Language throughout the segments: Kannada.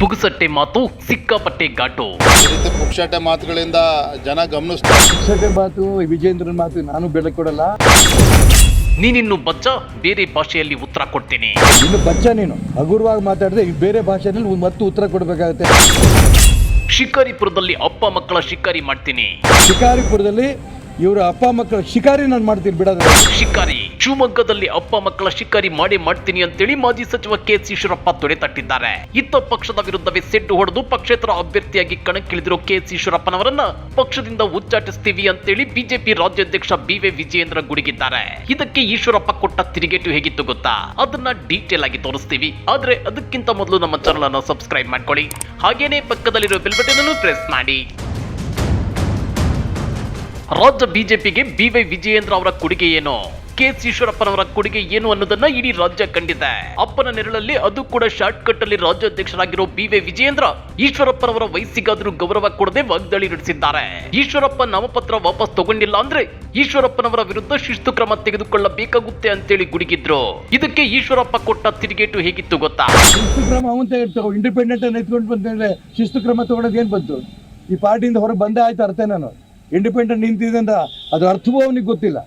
ಪುಗುಸಟ್ಟೆ ಮಾತು ಸಿಕ್ಕಾಪಟ್ಟೆ ಘಾಟು. ಈ ರೀತಿ ಪುಕ್ಷಾಟೆ ಮಾತುಗಳಿಂದ ಜನ ಗಮನಿಸ್ತಾರೆ. ಪುಕ್ಷಾಟೆ ಮಾತು, ವಿಜೇಂದ್ರನ್ ಮಾತು ನಾನು ಬೆಲೆ ಕೊಡಲ್ಲ. ನೀನಿನ್ನು ಬಚ್ಚ, ಬೇರೆ ಭಾಷೆಯಲ್ಲಿ ಉತ್ತರ ಕೊಡ್ತೀನಿ. ಇನ್ನು ಬಚ್ಚ ನೀನು ಹಗುರವಾಗಿ ಮಾತಾಡಿದ್ರೆ ಬೇರೆ ಭಾಷೆಯಲ್ಲಿ ಮತ್ತು ಉತ್ತರ ಕೊಡಬೇಕಾಗುತ್ತೆ. ಶಿಕಾರಿಪುರದಲ್ಲಿ ಅಪ್ಪ ಮಕ್ಕಳ ಶಿಕಾರಿ ಮಾಡ್ತೀನಿ. ಶಿಕಾರಿಪುರದಲ್ಲಿ ಇವರ ಅಪ್ಪ ಮಕ್ಕಳ ಶಿಕಾರಿ ನಾನು ಮಾಡ್ತೀನಿ ಬಿಡೋದು. ಶಿಕಾರಿ ಶಿವಮೊಗ್ಗದಲ್ಲಿ ಅಪ್ಪ ಮಕ್ಕಳ ಶಿಕಾರಿ ಮಾಡ್ತೀನಿ ಅಂತೇಳಿ ಮಾಜಿ ಸಚಿವ ಕೆಎಸ್ ಈಶ್ವರಪ್ಪ ತೊಡೆ ತಟ್ಟಿದ್ದಾರೆ. ಇತ್ತ ಪಕ್ಷದ ವಿರುದ್ಧವೇ ಸೆಡ್ಡು ಹೊಡೆದು ಪಕ್ಷೇತರ ಅಭ್ಯರ್ಥಿಯಾಗಿ ಕಣಕ್ಕಿಳಿದಿರೋ ಕೆಎಸ್ ಈಶ್ವರಪ್ಪನವರನ್ನ ಪಕ್ಷದಿಂದ ಉಚ್ಚಾಟಿಸ್ತೀವಿ ಅಂತೇಳಿ ಬಿಜೆಪಿ ರಾಜ್ಯಾಧ್ಯಕ್ಷ ಬಿವೈ ವಿಜಯೇಂದ್ರ ಗುಡುಗಿದ್ದಾರೆ. ಇದಕ್ಕೆ ಈಶ್ವರಪ್ಪ ಕೊಟ್ಟ ತಿರುಗೇಟು ಹೇಗಿತ್ತು ಗೊತ್ತಾ? ಅದನ್ನ ಡೀಟೇಲ್ ಆಗಿ ತೋರಿಸ್ತೀವಿ. ಆದ್ರೆ ಅದಕ್ಕಿಂತ ಮೊದಲು ನಮ್ಮ ಚಾನೆಲ್ ಅನ್ನು ಸಬ್ಸ್ಕ್ರೈಬ್ ಮಾಡ್ಕೊಳ್ಳಿ. ಹಾಗೇನೆ ಪಕ್ಕದಲ್ಲಿರೋ ಬೆಲ್ ಬಟನ್ ಅನ್ನು ಪ್ರೆಸ್ ಮಾಡಿ. ರಾಜ್ಯ ಬಿಜೆಪಿಗೆ ಬಿವೈ ವಿಜಯೇಂದ್ರ ಅವರ ಕೊಡುಗೆ ಏನು, ಕೆಎಸ್ ಈಶ್ವರಪ್ಪನವರ ಕೊಡುಗೆ ಏನು ಅನ್ನೋದನ್ನ ಇಡೀ ರಾಜ್ಯ ಕಂಡಿದೆ. ಅಪ್ಪನ ನೆರಳಲ್ಲಿ, ಅದು ಕೂಡ ಶಾರ್ಟ್ ಕಟ್ ಅಲ್ಲಿ ರಾಜ್ಯಾಧ್ಯಕ್ಷರಾಗಿರೋ ಬಿವೈ ವಿಜಯೇಂದ್ರ ಈಶ್ವರಪ್ಪನವರ ವಯಸ್ಸಿಗಾದ್ರೂ ಗೌರವ ಕೊಡದೆ ವಾಗ್ದಾಳಿ ನಡೆಸಿದ್ದಾರೆ. ಈಶ್ವರಪ್ಪ ನಾಮಪತ್ರ ವಾಪಸ್ ತಗೊಂಡಿಲ್ಲ ಅಂದ್ರೆ ಈಶ್ವರಪ್ಪನವರ ವಿರುದ್ಧ ಶಿಸ್ತು ಕ್ರಮ ತೆಗೆದುಕೊಳ್ಳಬೇಕಾಗುತ್ತೆ ಅಂತೇಳಿ ಗುಡುಗಿದ್ರು. ಇದಕ್ಕೆ ಈಶ್ವರಪ್ಪ ಕೊಟ್ಟ ತಿರುಗೇಟು ಹೇಗಿತ್ತು ಗೊತ್ತಾ? ಶಿಸ್ತು ಕ್ರಮ ಅವನು ಇಂಡಿಪೆಂಡೆಂಟ್ ಅನ್ನು ಎತ್ಕೊಂಡು ಬಂದ್ರೆ ಶಿಸ್ತು ಕ್ರಮ ತಗೊಳ್ಳೋದು ಏನ್ ಬಂತು? ಈ ಪಾರ್ಟಿಯಿಂದ ಹೊರಗೆ ಬಂದೇ ಆಯ್ತು ಅರ್ಥ. ನಾನು ಇಂಡಿಪೆಂಡೆಂಟ್ ನಿಂತಿದೆ ಅಂತ ಅದು ಅರ್ಥವೂ ಅವನಿಗೆ ಗೊತ್ತಿಲ್ಲ.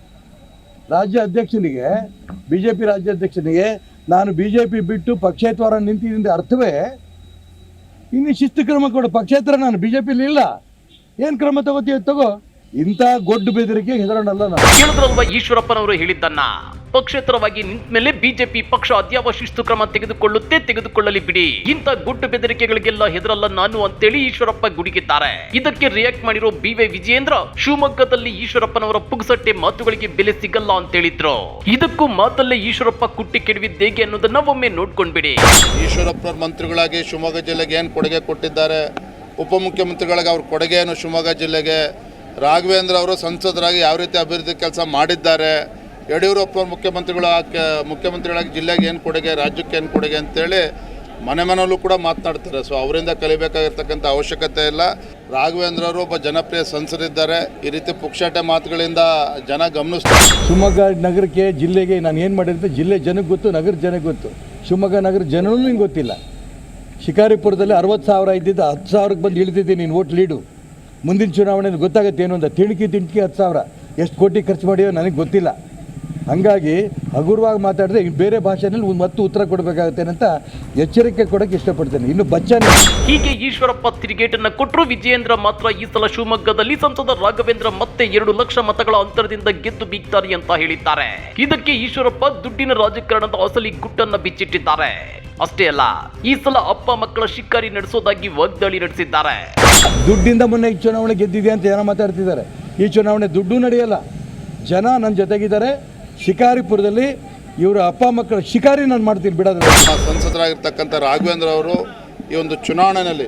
ರಾಜ್ಯ ಅಧ್ಯಕ್ಷನಿಗೆ, ಬಿಜೆಪಿ ರಾಜ್ಯಾಧ್ಯಕ್ಷನಿಗೆ ನಾನು ಬಿಜೆಪಿ ಬಿಟ್ಟು ಪಕ್ಷೇತರ ನಿಂತಿದ್ದ ಅರ್ಥವೇ ಇನ್ನು ಶಿಸ್ತು ಕ್ರಮ ಕೊಡು. ಪಕ್ಷೇತರ ನಾನು ಬಿಜೆಪಿಲಿ ಇಲ್ಲ, ಏನು ಕ್ರಮ ತಗೋತೀಯ ತಗೋ. ಇಂಥ ಗೊಡ್ಡು ಬೆದರಿಕೆ ಹೆದರೋಣಲ್ಲ ನಾನು. ಕೇಳಿದ್ರಲ್ವಾ ಈಶ್ವರಪ್ಪನವರು ಹೇಳಿದ್ದನ್ನ? ಪಕ್ಷೇತರವಾಗಿ ನಿಂತ ಮೇಲೆ ಬಿಜೆಪಿ ಪಕ್ಷ ಅದ್ಯಾವ ಶಿಸ್ತು ಕ್ರಮ ತೆಗೆದುಕೊಳ್ಳಲಿ ಬಿಡಿ, ಇಂಥ ಗುಡ್ಡು ಬೆದರಿಕೆಗಳಿಗೆಲ್ಲ ಹೆದರಲ್ಲ ನಾನು ಅಂತೇಳಿ ಈಶ್ವರಪ್ಪ ಗುಡುಗಿದ್ದಾರೆ. ಇದಕ್ಕೆ ರಿಯಾಕ್ಟ್ ಮಾಡಿರೋ ಬಿವೈ ವಿಜಯೇಂದ್ರ ಶಿವಮೊಗ್ಗದಲ್ಲಿ ಈಶ್ವರಪ್ಪನವರ ಪುಗ್ಸಟ್ಟೆ ಮಾತುಗಳಿಗೆ ಬೆಲೆ ಸಿಗಲ್ಲ ಅಂತೇಳಿದ್ರು. ಇದಕ್ಕೂ ಮಾತಲ್ಲೇ ಈಶ್ವರಪ್ಪ ಕುಟ್ಟಿ ಕೆಡವಿದ್ದೇಗೆ ಅನ್ನೋದನ್ನ ಒಮ್ಮೆ ನೋಡ್ಕೊಂಡ್ಬಿಡಿ. ಈಶ್ವರಪ್ಪ ಮಂತ್ರಿಗಳಾಗಿ ಶಿವಮೊಗ್ಗ ಜಿಲ್ಲೆಗೆ ಏನು ಕೊಡುಗೆ ಕೊಟ್ಟಿದ್ದಾರೆ, ಉಪಮುಖ್ಯಮಂತ್ರಿಗಳಿಗೆ ಅವ್ರ ಕೊಡುಗೆ ಏನು ಶಿವಮೊಗ್ಗ ಜಿಲ್ಲೆಗೆ, ರಾಘವೇಂದ್ರ ಅವರು ಸಂಸದರಾಗಿ ಯಾವ ರೀತಿ ಅಭಿವೃದ್ಧಿ ಕೆಲಸ ಮಾಡಿದ್ದಾರೆ, ಯಡಿಯೂರಪ್ಪ ಮುಖ್ಯಮಂತ್ರಿಗಳಾಗಿ ಜಿಲ್ಲೆಗೆ ಏನು ಕೊಡುಗೆ, ರಾಜ್ಯಕ್ಕೆ ಏನು ಕೊಡುಗೆ ಅಂತೇಳಿ ಮನೆಯಲ್ಲೂ ಕೂಡ ಮಾತನಾಡ್ತಾರೆ. ಸೊ ಅವರಿಂದ ಕಲಿಬೇಕಾಗಿರ್ತಕ್ಕಂಥ ಅವಶ್ಯಕತೆ ಇಲ್ಲ. ರಾಘವೇಂದ್ರ ಅವರು ಒಬ್ಬ ಜನಪ್ರಿಯ ಸಂಸದರಿದ್ದಾರೆ. ಈ ರೀತಿ ಪುಕ್ಷಾಟೆ ಮಾತುಗಳಿಂದ ಜನ ಗಮನಿಸ್ತಾರೆ. ಶಿವಮೊಗ್ಗ ನಗರಕ್ಕೆ, ಜಿಲ್ಲೆಗೆ ನಾನು ಏನು ಮಾಡಿರುತ್ತೆ ಜಿಲ್ಲೆ ಜನಕ್ಕೆ ಗೊತ್ತು, ನಗರ ಜನಕ್ಕೆ ಗೊತ್ತು. ಶಿವಮೊಗ್ಗ ನಗರ ಜನನೂ ನಿಂಗೆ ಗೊತ್ತಿಲ್ಲ. ಶಿಕಾರಿಪುರದಲ್ಲಿ 60,000 ಇದ್ದಿದ್ದು 10,000ಕ್ಕೆ ಬಂದು ಇಳಿದಿದ್ದೀನಿ. ನೀನು ಓಟ್ ಲೀಡು. ಮುಂದಿನ ಚುನಾವಣೆಯಲ್ಲಿ ಗೊತ್ತಾಗುತ್ತೆ ಏನು ಅಂತ. ತಿಣಕಿ 10,000 ಎಷ್ಟು ಕೋಟಿ ಖರ್ಚು ಮಾಡಿಯೋ ನನಗೆ ಗೊತ್ತಿಲ್ಲ. ಹಾಗಾಗಿ ಹಗುರವಾಗಿ ಮಾತಾಡಿದ್ರೆ ಬೇರೆ ಭಾಷೆಯಲ್ಲಿ ಮತ್ತು ಉತ್ತರ ಕೊಡಬೇಕಾಗುತ್ತೆ ಅಂತ ಎಚ್ಚರಿಕೆ ಕೊಡೋಕ್ಕೆ ಇಷ್ಟಪಡ್ತೇನೆ. ಇನ್ನು ಬಚ್ಚನೆ ಹೀಗೆ ಈಶ್ವರಪ್ಪ ತಿರುಗೇಟನ್ನ ಕೊಟ್ಟರು. ವಿಜಯೇಂದ್ರ ಮಾತ್ರ ಈ ಸಲ ಶಿವಮೊಗ್ಗದಲ್ಲಿ ಸಂಸದ ರಾಘವೇಂದ್ರ ಮತ್ತೆ 2 ಲಕ್ಷ ಮತಗಳ ಅಂತರದಿಂದ ಗೆದ್ದು ಬೀಗ್ತಾರೆ ಅಂತ ಹೇಳಿದ್ದಾರೆ. ಇದಕ್ಕೆ ಈಶ್ವರಪ್ಪ ದುಡ್ಡಿನ ರಾಜಕಾರಣದ ಅಸಲಿ ಗುಟ್ಟನ್ನ ಬಿಚ್ಚಿಟ್ಟಿದ್ದಾರೆ. ಅಷ್ಟೇ ಅಲ್ಲ, ಈ ಸಲ ಅಪ್ಪ ಮಕ್ಕಳ ಶಿಕಾರಿ ನಡೆಸೋದಾಗಿ ವಾಗ್ದಾಳಿ ನಡೆಸಿದ್ದಾರೆ. ದುಡ್ಡಿಂದ ಮೊನ್ನೆ ಈ ಚುನಾವಣೆ ಗೆದ್ದಿದೆ ಅಂತ ಜನ ಮಾತಾಡ್ತಿದ್ದಾರೆ. ಈ ಚುನಾವಣೆ ದುಡ್ಡು ನಡೆಯಲ್ಲ. ಜನ ನನ್ನ ಜೊತೆಗಿದ್ದಾರೆ. ಶಿಕಾರಿಪುರದಲ್ಲಿ ಇವರ ಅಪ್ಪ ಮಕ್ಕಳ ಶಿಕಾರಿ ನಾನು ಮಾಡ್ತೀನಿ ಬಿಡೋದು. ಸಂಸದರಾಗಿರ್ತಕ್ಕಂಥ ರಾಘವೇಂದ್ರ ಅವರು ಈ ಒಂದು ಚುನಾವಣೆಯಲ್ಲಿ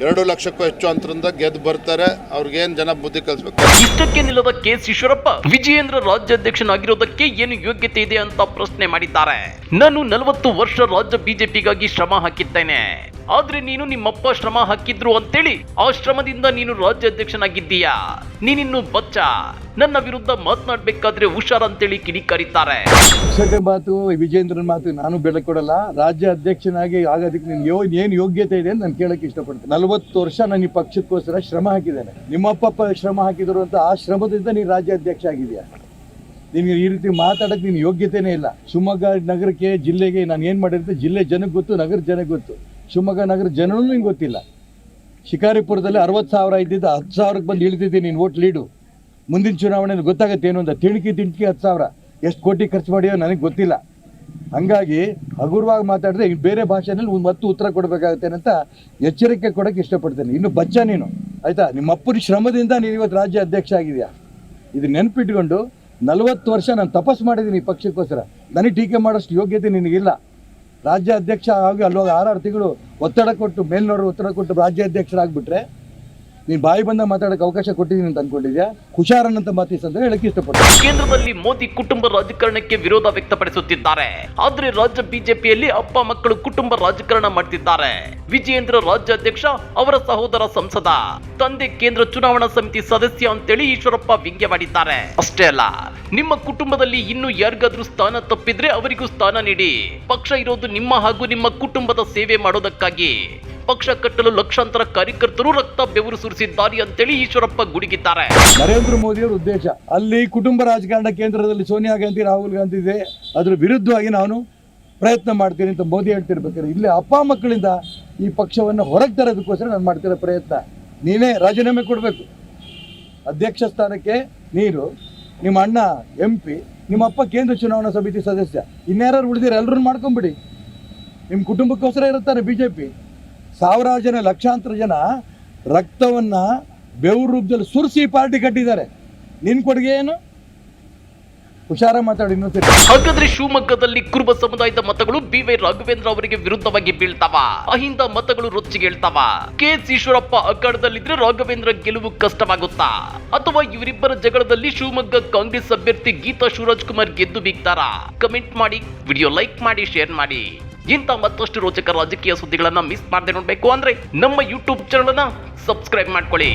2 ಲಕ್ಷಕ್ಕೂ ಹೆಚ್ಚು ಅಂತರದಿಂದ ಗೆದ್ದು ಬರ್ತಾರೆ. ಅವ್ರಿಗೇನು ಜನ ಬುದ್ಧಿ ಕಲಿಸ್ಬೇಕು. ಇಷ್ಟಕ್ಕೆ ನಿಲ್ಲದ ಕೆಎಸ್ ಈಶ್ವರಪ್ಪ ವಿಜಯೇಂದ್ರ ರಾಜ್ಯಾಧ್ಯಕ್ಷನಾಗಿರೋದಕ್ಕೆ ಏನು ಯೋಗ್ಯತೆ ಇದೆ ಅಂತ ಪ್ರಶ್ನೆ ಮಾಡಿದ್ದಾರೆ. ನಾನು 40 ವರ್ಷ ರಾಜ್ಯ ಬಿಜೆಪಿಗಾಗಿ ಶ್ರಮ ಹಾಕಿದ್ದೇನೆ. ಆದ್ರೆ ನೀನು ನಿಮ್ಮಪ್ಪ ಶ್ರಮ ಹಾಕಿದ್ರು ಅಂತೇಳಿ ಆ ಶ್ರಮದಿಂದ ನೀನು ರಾಜ್ಯಾಧ್ಯಕ್ಷನಾಗಿದ್ದೀಯಾ? ನೀನಿನ್ನು ಬಚ್ಚ. ನನ್ನ ವಿರುದ್ಧ ಮಾತನಾಡ್ಬೇಕಾದ್ರೆ ಹುಷಾರ್ ಅಂತೇಳಿ ಕಿಡಿಕಾರಿದ್ದಾರೆ. ಪುಕ್ಷಾಟೆ ಮಾತು, ವಿಜೇಂದ್ರನ್ ಮಾತು ನಾನು ಬೆಲೆ ಕೊಡಲ್ಲ. ರಾಜ್ಯ ಅಧ್ಯಕ್ಷನಾಗಿ ಆಗೋದಕ್ಕೆ ನೀನು ಏನು ಯೋಗ್ಯತೆ ಇದೆ ಅಂತ ನಾನು ಕೇಳಕ್ಕೆ ಇಷ್ಟಪಡ್ತೇನೆ. 40 ವರ್ಷ ನಾನು ಈ ಪಕ್ಷಕ್ಕೋಸ್ಕರ ಶ್ರಮ ಹಾಕಿದ್ದೇನೆ. ನಿಮ್ಮಪ್ಪ ಶ್ರಮ ಹಾಕಿದ್ರು ಅಂತ ಆ ಶ್ರಮದಿಂದ ನೀನು ರಾಜ್ಯಾಧ್ಯಕ್ಷ ಆಗಿದೆಯಾ? ನಿನಗೆ ಈ ರೀತಿ ಮಾತಾಡೋಕ್ಕೆ ನೀನು ಯೋಗ್ಯತೆಯೇ ಇಲ್ಲ. ಶಿವಮೊಗ್ಗ ನಗರಕ್ಕೆ, ಜಿಲ್ಲೆಗೆ ನಾನು ಏನು ಮಾಡಿರುತ್ತೆ ಜಿಲ್ಲೆ ಜನಕ್ಕೆ ಗೊತ್ತು, ನಗರ ಜನಕ್ಕೆ ಗೊತ್ತು. ಶಿವಮೊಗ್ಗ ನಗರ ಜನನೂ ನಿಂಗೆ ಗೊತ್ತಿಲ್ಲ. ಶಿಕಾರಿಪುರದಲ್ಲಿ 60,000 ಇದ್ದಿದ್ದು 10,000ಕ್ಕೆ ಬಂದು ಇಳಿದಿದ್ದೀನಿ. ನೀನು ಓಟ್ ಲೀಡು. ಮುಂದಿನ ಚುನಾವಣೆಯಲ್ಲಿ ಗೊತ್ತಾಗುತ್ತೆ ಏನು ಅಂತ. ತಿಣಕಿ 10,000 ಎಷ್ಟು ಕೋಟಿ ಖರ್ಚು ಮಾಡಿಯೋ ನನಗೆ ಗೊತ್ತಿಲ್ಲ. ಹಾಗಾಗಿ ಹಗುರವಾಗಿ ಮಾತಾಡಿದ್ರೆ ಬೇರೆ ಭಾಷೆಯಲ್ಲಿ ಮತ್ತು ಉತ್ತರ ಕೊಡಬೇಕಾಗುತ್ತೆ ಅಂತ ಎಚ್ಚರಿಕೆ ಕೊಡೋಕ್ಕೆ ಇಷ್ಟಪಡ್ತೇನೆ. ಇನ್ನು ಬಚ್ಚ ನೀನು, ಆಯಿತಾ? ನಿಮ್ಮ ಅಪ್ಪನ ಶ್ರಮದಿಂದ ನೀನು ಇವತ್ತು ರಾಜ್ಯ ಅಧ್ಯಕ್ಷ ಆಗಿದೆಯಾ? ಇದು ನೆನಪಿಟ್ಕೊಂಡು 40 ವರ್ಷ ನಾನು ತಪಸ್ಸು ಮಾಡಿದ್ದೀನಿ ಈ ಪಕ್ಷಕ್ಕೋಸ್ಕರ. ನನಗೆ ಟೀಕೆ ಮಾಡೋಷ್ಟು ಯೋಗ್ಯತೆ ನಿನಗಿಲ್ಲ. ರಾಜ್ಯ ಅಧ್ಯಕ್ಷ ಆಗಿ ಅಲ್ಲೋಗಿ 6 ತಿಂಗಳು ಒತ್ತಡ ಕೊಟ್ಟು, ಮೇಲ್ನೋರು ಒತ್ತಡ ಕೊಟ್ಟು ರಾಜ್ಯಾಧ್ಯಕ್ಷರಾಗ್ಬಿಟ್ರೆ ನೀನು ಬಾಯಿ ಬಂದ ಮಾತಾಡೋಕೆ ಅವಕಾಶ ಕೊಟ್ಟಿದ್ದೀನಿ ಅಂತ ಅನ್ಕೊಂಡಿದ್ಯಾ? ಹುಷಾರನ್ನಂತ ಮಾತಿಸಂತ ಹೇಳಕ್ಕೆ ಇಷ್ಟಪಡ್ತೀನಿ. ಕೇಂದ್ರದಲ್ಲಿ ಮೋದಿ ಕುಟುಂಬ ರಾಜಕಾರಣಕ್ಕೆ ವಿರೋಧ ವ್ಯಕ್ತಪಡಿಸುತ್ತಿದ್ದಾರೆ. ಆದ್ರೆ ರಾಜ್ಯ ಬಿಜೆಪಿಯಲ್ಲಿ ಅಪ್ಪ ಮಕ್ಕಳು ಕುಟುಂಬ ರಾಜಕಾರಣ ಮಾಡ್ತಿದ್ದಾರೆ. ವಿಜಯೇಂದ್ರ ರಾಜ್ಯಾಧ್ಯಕ್ಷ, ಅವರ ಸಹೋದರ ಸಂಸದ, ತಂದೆ ಕೇಂದ್ರ ಚುನಾವಣಾ ಸಮಿತಿ ಸದಸ್ಯ ಅಂತೇಳಿ ಈಶ್ವರಪ್ಪ ವ್ಯಂಗ್ಯವಾಡಿದ್ದಾರೆ. ಅಷ್ಟೇ ಅಲ್ಲ, ನಿಮ್ಮ ಕುಟುಂಬದಲ್ಲಿ ಇನ್ನು ಯಾರಿಗಾದ್ರೂ ಸ್ಥಾನ ತಪ್ಪಿದ್ರೆ ಅವರಿಗೂ ಸ್ಥಾನ ನೀಡಿ. ಪಕ್ಷ ಇರೋದು ನಿಮ್ಮ ಹಾಗೂ ನಿಮ್ಮ ಕುಟುಂಬದ ಸೇವೆ ಮಾಡೋದಕ್ಕಾಗಿ. ಪಕ್ಷ ಕಟ್ಟಲು ಲಕ್ಷಾಂತರ ಕಾರ್ಯಕರ್ತರು ರಕ್ತ ಬೆವರು ಸುರಿಸಿದ್ದಾರೆ ಅಂತೇಳಿ ಈಶ್ವರಪ್ಪ ಗುಡುಗಿದ್ದಾರೆ. ನರೇಂದ್ರ ಮೋದಿಯವರ ಉದ್ದೇಶ ಅಲ್ಲಿ ಕುಟುಂಬ ರಾಜಕಾರಣ ಕೇಂದ್ರದಲ್ಲಿ ಸೋನಿಯಾ ಗಾಂಧಿ, ರಾಹುಲ್ ಗಾಂಧಿ ಇದೆ, ಅದ್ರ ವಿರುದ್ಧವಾಗಿ ನಾನು ಪ್ರಯತ್ನ ಮಾಡ್ತೀನಿ ಅಂತ ಮೋದಿ ಹೇಳ್ತಿರ್ಬೇಕಾದ್ರೆ ಇಲ್ಲಿ ಅಪ್ಪ ಮಕ್ಕಳಿಂದ ಈ ಪಕ್ಷವನ್ನು ಹೊರಗೆ ತರೋದಕ್ಕೋಸ್ಕರ ನಾನು ಮಾಡ್ತಿರೋ ಪ್ರಯತ್ನ. ನೀನೇ ರಾಜೀನಾಮೆ ಕೊಡಬೇಕು ಅಧ್ಯಕ್ಷ ಸ್ಥಾನಕ್ಕೆ. ನೀನು, ನಿಮ್ಮ ಅಣ್ಣ MP, ನಿಮ್ಮ ಅಪ್ಪ ಕೇಂದ್ರ ಚುನಾವಣಾ ಸಮಿತಿ ಸದಸ್ಯ, ಇನ್ಯಾರು ಉಳಿದಿರ ಎಲ್ಲರೂ ಮಾಡ್ಕೊಂಬಿಡಿ. ನಿಮ್ಮ ಕುಟುಂಬಕ್ಕೋಸ್ಕರ ಇರುತ್ತಾರೆ BJP. ಸಾವಿರಾರು ಜನ, ಲಕ್ಷಾಂತರ ಜನ ರಕ್ತವನ್ನು ಬೆವರು ರೂಪದಲ್ಲಿ ಸುರಿಸಿ ಪಾರ್ಟಿ ಕಟ್ಟಿದ್ದಾರೆ. ನಿನ್ನ ಕೊಡುಗೆ ಏನು? ಹುಷಾರ ಮಾತಾಡಿ ಇನ್ನೊಂದ್ಸರಿ. ಹಾಗಾದ್ರೆ ಶಿವಮೊಗ್ಗದಲ್ಲಿ ಕುರುಬ ಸಮುದಾಯದ ಮತಗಳು BY ರಾಘವೇಂದ್ರ ಅವರಿಗೆ ವಿರುದ್ಧವಾಗಿ ಬೀಳ್ತಾವ, ಅಹಿಂದ ಮತಗಳು ರೊಚ್ಚಿಗೇಳ್ತಾವ. KS ಈಶ್ವರಪ್ಪ ಅಖಾಡದಲ್ಲಿದ್ರೆ ರಾಘವೇಂದ್ರ ಗೆಲುವು ಕಷ್ಟವಾಗುತ್ತಾ, ಅಥವಾ ಇವರಿಬ್ಬರ ಜಗಳದಲ್ಲಿ ಶಿವಮೊಗ್ಗ ಕಾಂಗ್ರೆಸ್ ಅಭ್ಯರ್ಥಿ ಗೀತಾ ಶಿವರಾಜ್ ಕುಮಾರ್ ಗೆದ್ದು ಬೀಗ್ತಾರಾ? ಕಮೆಂಟ್ ಮಾಡಿ, ವಿಡಿಯೋ ಲೈಕ್ ಮಾಡಿ, ಶೇರ್ ಮಾಡಿ. ಇಂಥ ಮತ್ತಷ್ಟು ರೋಚಕ ರಾಜಕೀಯ ಸುದ್ದಿಗಳನ್ನ ಮಿಸ್ ಮಾಡದೆ ನೋಡ್ಬೇಕು ಅಂದ್ರೆ ನಮ್ಮ ಯೂಟ್ಯೂಬ್ ಚಾನಲ್ ಅನ್ನ ಸಬ್ಸ್ಕ್ರೈಬ್ ಮಾಡ್ಕೊಳ್ಳಿ.